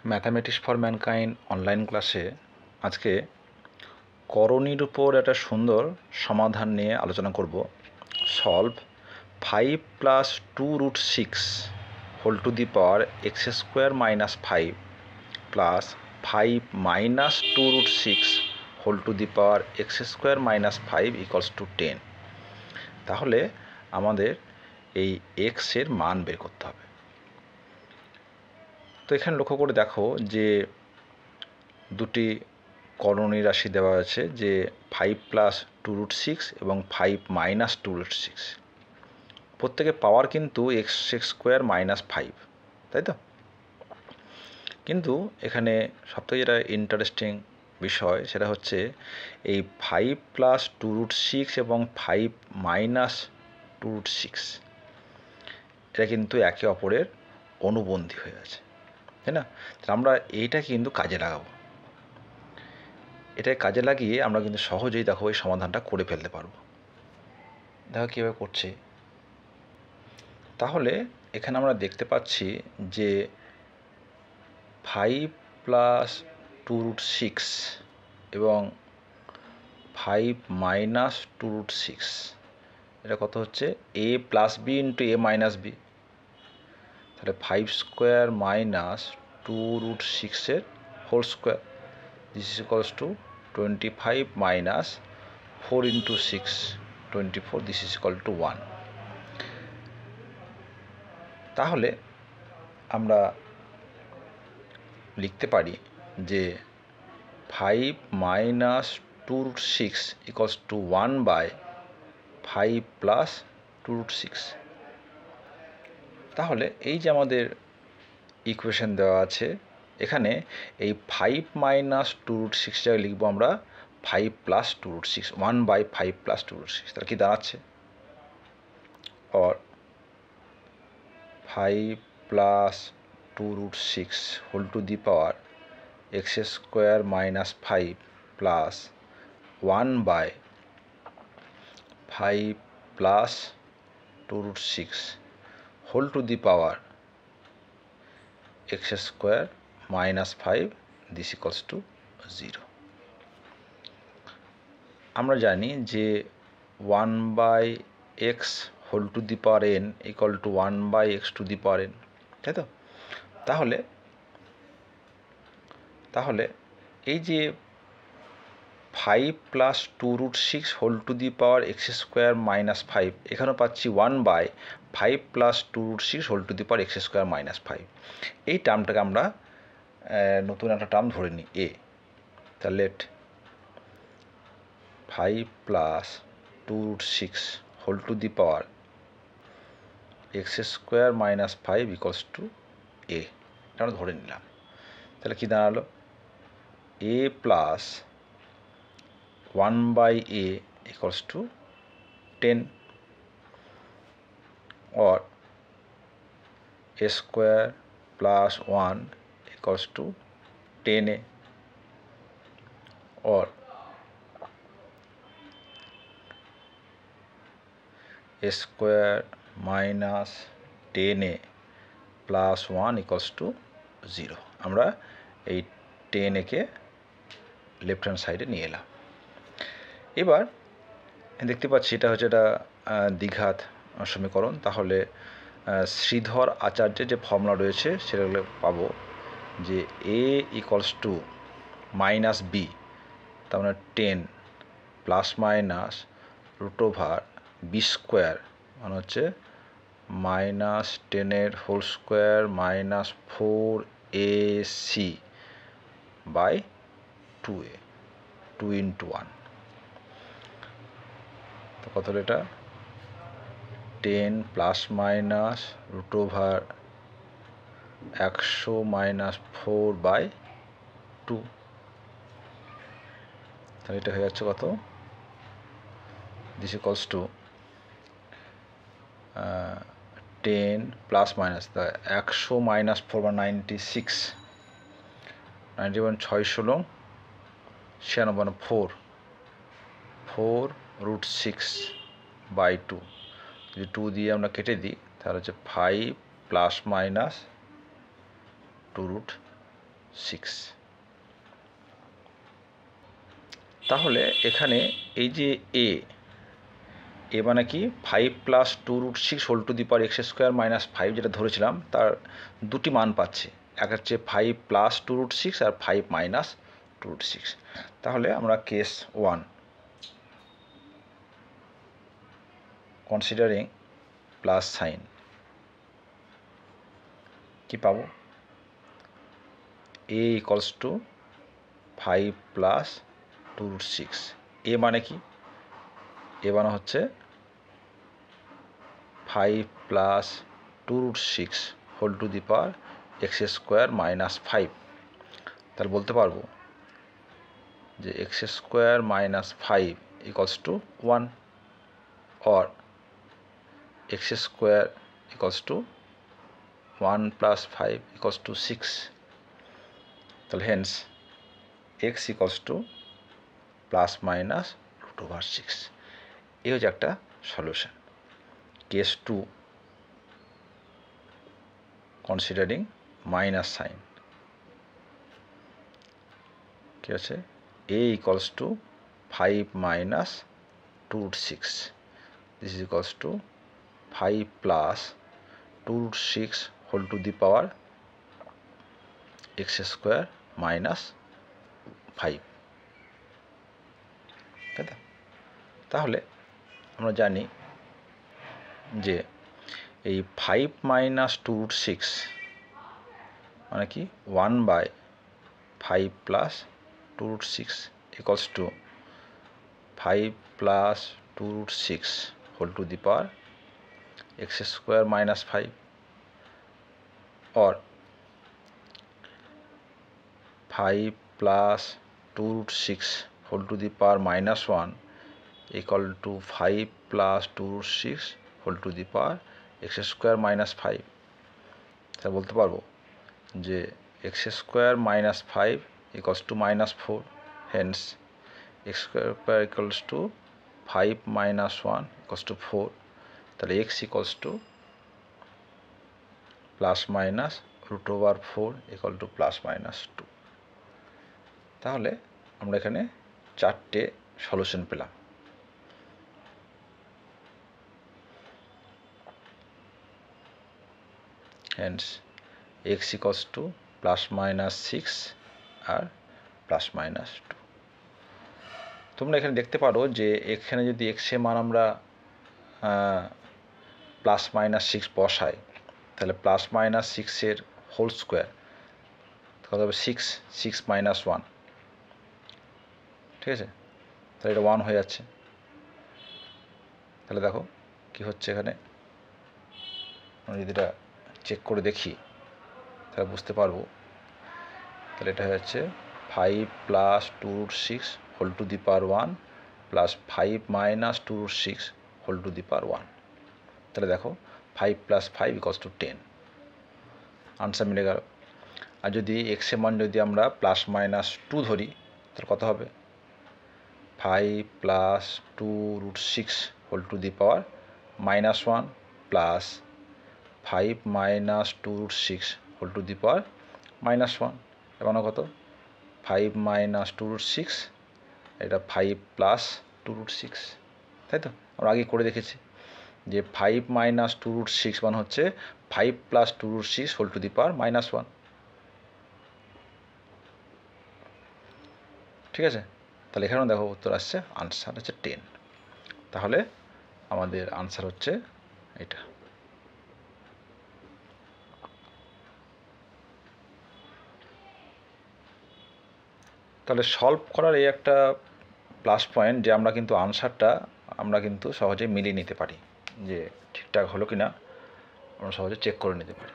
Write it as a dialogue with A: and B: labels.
A: Mathematics for mankind online ক্লাসে আজকে করণীর উপর একটা সুন্দর সমাধান নিয়ে আলোচনা করব। Solve 5 plus 2√6 whole to the power x square minus 5 plus 5 minus 2√6 whole to the power x square minus 5 equals to 10। তাহলে আমাদের এই এক্সের মান বের করতে হবে। তো এখানে লক্ষ্য করে দেখো যে দুটি করণী রাশি দেওয়া আছে, যে 5 প্লাস 2√6 এবং 5 মাইনাস 2√6। প্রত্যেকের পাওয়ার কিন্তু এক্স স্কোয়ার মাইনাস 5, তাই তো? কিন্তু এখানে সবথেকে যেটা ইন্টারেস্টিং বিষয় সেটা হচ্ছে এই 5 প্লাস 2√6 এবং 5 মাইনাস 2√6 এটা কিন্তু একে অপরের অনুবন্ধী হয়ে আছে, তাই না? আমরা এইটা কিন্তু কাজে লাগাবো। এটাকে কাজে লাগিয়ে আমরা কিন্তু সহজেই দেখো এই সমাধানটা করে ফেলতে পারবো। দেখো কীভাবে করছে। তাহলে এখানে আমরা দেখতে পাচ্ছি যে 5 প্লাস 2√6 এবং 5 মাইনাস 2√6 এটা কত হচ্ছে? a plus b into a minus b. তাহলে 5 square minus 2√6 whole square, this is equals to 25 minus 4 into 6 24, this is equal to 1। তাহলে আমরা লিখতে পারি যে 5 minus 2√6 equals to 1 by 5 plus 2√6। তাহলে এই যে আমাদের ইকুয়েশন দেওয়া আছে, এখানে এই 5 মাইনাস 2√6টাকে লিখবো আমরা 5 প্লাস 2√6, 1 বাই 5 প্লাস 2√6। তাহলে কি দাঁড়াচ্ছে? और 5 plus 2√6 whole to the power x square minus 5 plus 1 by 5 plus 2√6 whole to the power x square minus 5, this equals to 0। আমরা জানি যে 1 by x whole to the power n equal to 1 by x to the power n, তাই তো? তাহলে এই যে 5 plus 2√6 whole to the power x square minus 5, এখানেও পাচ্ছি 1 by 5 plus 2√6 whole to the power x square minus 5। এই টার্মটাকে আমরা নতুন একটা টার্ম ধরে নিই এ। তাহলে let 5 plus 2√6 whole to the power x square minus 5 equals to a, এটা আমরা ধরে নিলাম। তাহলে কি দাঁড়ালো? A plus 1 by a equals to 10, और a square plus 1 equals to 10a, और a square minus 10a plus 1 equals to 0। আমরা এই 10a কে লেফট হ্যান্ড সাইডে নিয়ে এলাম। এবার দেখতে পাচ্ছি এটা হচ্ছে একটা দ্বিঘাত সমীকরণ। তাহলে শ্রীধর আচার্যের যে ফর্মুলা রয়েছে সেটা পাবো যে a equals to minus b, তার মানে 10 plus minus root over b square, মানে হচ্ছে minus 10 whole square minus 4ac by 2a, 2 into 1। তো কত হলো এটা? 10 plus minus root over 100 minus 4 by 2। তাহলে এটা হয়ে যাচ্ছে কত? This equals to 10 plus minus 100 minus 4 বা 96, 91 6 16 96 4√6 বাই 2। যদি 2 দিয়ে আমরা কেটে দিই তাহলে হচ্ছে 5 প্লাস মাইনাস 2√6। সিক্স। তাহলে এখানে এই যে এ মানে কি 5 plus 2√6 whole to the power x square minus 5 যেটা ধরেছিলাম তার দুটি মান পাচ্ছে, এক হচ্ছে 5 প্লাস 2√6 আর 5 মাইনাস 2√6। তাহলে আমরা কেস 1 কনসিডারিং প্লাস সাইন কি পাবো, a equals to 5 plus 2√6। A মানে কি, এ মানে হচ্ছে 5 plus 2√6 whole to the power x square minus 5। তাহলে বলতে পারবো যে x square minus 5 equals to 1 or x square equals to 1 plus 5 equals to 6। তাহলে hence x equals to plus minus √6। এই হচ্ছে একটা solution. Case 2 considering minus sign কি আছে, a equals to 5 minus 2√6, this is equals to 5 plus 2√6 whole to the power x square minus 5, তাই তো? তাহলে আমরা জানি যে এই 5 মাইনাস 2√6 মানে কি 1/5 plus 2√6 equals to 5 plus 2√6 whole to the power x square minus 5 or 5 plus 2√6 whole to the power minus 1 equal to 5 plus 2√6 whole to the power x square minus 5। তা বলতে পারবো যে x square minus 5 equals to minus 4, hence x square equals to 5 minus 1 equals to 4। তাহলে x equals to plus minus √4 equal to plus minus 2। তাহলে আমরা এখানে চারটে solution পেলাম। Hence x equals to plus minus 6 আর প্লাস মাইনাস 2। তোমরা এখানে দেখতে পারো যে এখানে যদি এক্স এর মান আমরা প্লাস মাইনাস 6 বসাই তাহলে প্লাস মাইনাস 6 এর হোল স্কোয়ার কত হবে 6 মাইনাস 1, ঠিক আছে? তাহলে এটা 1 হয়ে যাচ্ছে। তাহলে দেখো কি হচ্ছে এখানে, আমরা যদি এটা চেক করে দেখি তাহলে বুঝতে পারবো। তাহলে এটা হয়ে যাচ্ছে 5 plus 2√6 whole to the power 1 plus 5 minus 2√6 whole to the power 1। তাহলে দেখো 5 প্লাস 5 ইকুয়ালস টু 10, আনসার মিলে গেল। আর যদি এক্স এর মান যদি আমরা প্লাস মাইনাস 2 ধরি তাহলে কত হবে, 5 plus 2√6 whole to the power minus 1 plus 5 minus 2√6 whole to the power minus 1। এবং কত 5 মাইনাস 2√6, এটা 5 প্লাস 2√6, তাই তো? আমরা আগে করে দেখেছি যে 5 মাইনাস 2√6 মানে হচ্ছে 5 plus 2√6 whole to the power minus 1, ঠিক আছে? তাহলে এখানেও দেখো উত্তর আসছে, আনসার হচ্ছে 10। তাহলে আমাদের আনসার হচ্ছে এটা। তাহলে সলভ করার এই একটা প্লাস পয়েন্ট যে আমরা কিন্তু আনসারটা আমরা কিন্তু সহজে মিলিয়ে নিতে পারি, যে ঠিকঠাক হলো কি না আমরা সহজে চেক করে নিতে পারি।